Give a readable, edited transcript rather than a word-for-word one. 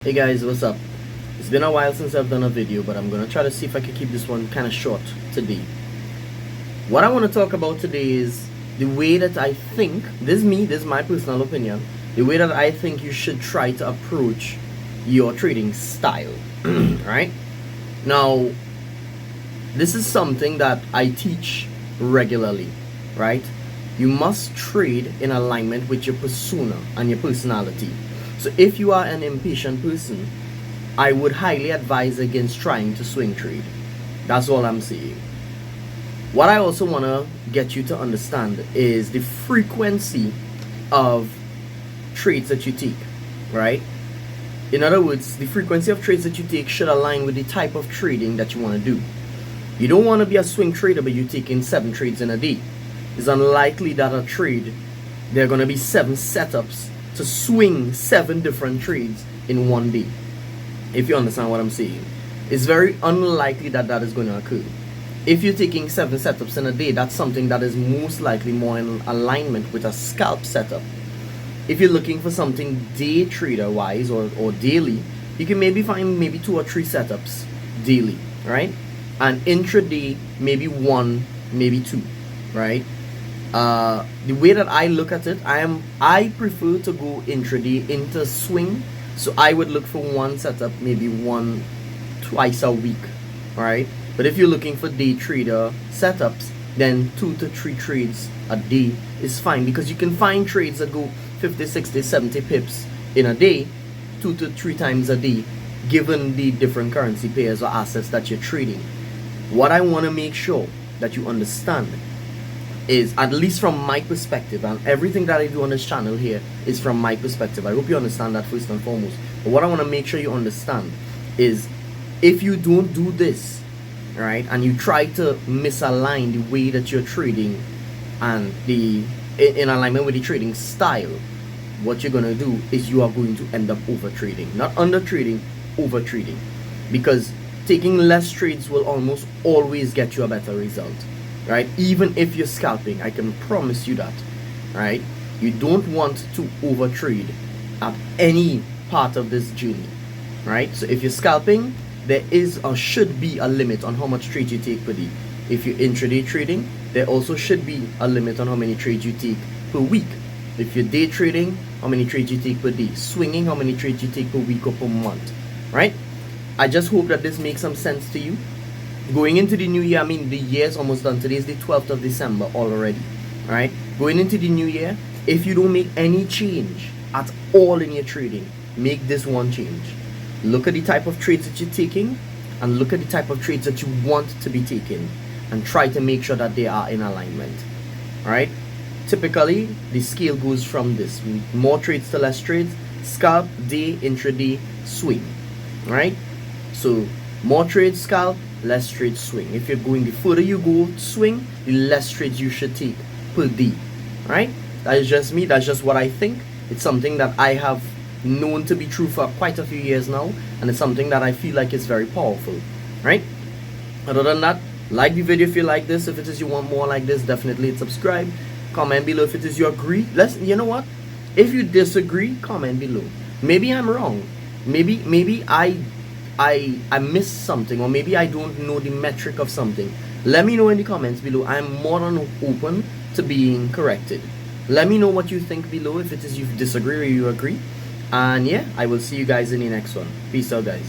Hey guys, what's up? It's been a while since I've done a video, but I'm gonna try to see if I can keep this one kind of short today. What I want to talk about today is the way that I think, this is my personal opinion, the way that I think you should try to approach your trading style. Right? Now, this is something that I teach regularly, right? You must trade in alignment with your persona and your personality. So if you are an impatient person, I would highly advise against trying to swing trade. That's all I'm saying. What I also want to get you to understand is the frequency of trades that you take, right? In other words, the frequency of trades that you take should align with the type of trading that you want to do. You don't want to be a swing trader, but you're taking 7 trades in a day. It's unlikely that a trade, there are going to be 7 setups to swing 7 different trades in one day. If you understand what I'm saying, it's very unlikely that that is going to occur. If you're taking 7 setups in a day, that's something that is most likely more in alignment with a scalp setup. If you're looking for something day trader wise or daily, you can maybe find maybe 2 or 3 setups daily, right? And intraday, maybe 1, maybe 2, right? The way that I look at it, I prefer to go intraday into swing. So I would look for 1 setup, maybe 1 twice a week, right? But if you're looking for day trader setups, then 2 to 3 trades a day is fine, because you can find trades that go 50, 60, 70 pips in a day, 2 to 3 times a day, given the different currency pairs or assets that you're trading. What I want to make sure that you understand is, at least from my perspective, and everything that I do on this channel here is from my perspective. I hope you understand that first and foremost. But what I want to make sure you understand is, if you don't do this, right, and you try to misalign the way that you're trading and in alignment with the trading style, what you're going to do is you are going to end up over trading. Not under trading, over trading. Because taking less trades will almost always get you a better result. Right? Even if you're scalping, I can promise you that. Right? You don't want to overtrade at any part of this journey. Right? So if you're scalping, there is or should be a limit on how much trades you take per day. If you're intraday trading, there also should be a limit on how many trades you take per week. If you're day trading, how many trades you take per day. Swinging, how many trades you take per week or per month. Right? I just hope that this makes some sense to you. Going into the new year, I mean, the year's almost done. Today is the 12th of December already. Alright? Going into the new year, if you don't make any change at all in your trading, make this one change. Look at the type of trades that you're taking, and look at the type of trades that you want to be taking, and try to make sure that they are in alignment. Alright? Typically, the scale goes from this: more trades to less trades, scalp, day, intraday, swing. Alright? So, more trades scalp, less trades swing. If you're going, the further you go swing, the less trades you should take per day. Right? That is just me. That's just what I think. It's something that I have known to be true for quite a few years now, and it's something that I feel like is very powerful. Right? Other than that, like the video if you like this. If it is you want more like this, definitely subscribe. Comment below if it is you agree. You know what? If you disagree, comment below. Maybe I'm wrong. Maybe I missed something, or maybe I don't know the metric of something. Let me know in the comments below. I'm more than open to being corrected. Let me know what you think below, if it is you disagree or you agree. And yeah, I will see you guys in the next one. Peace out, guys.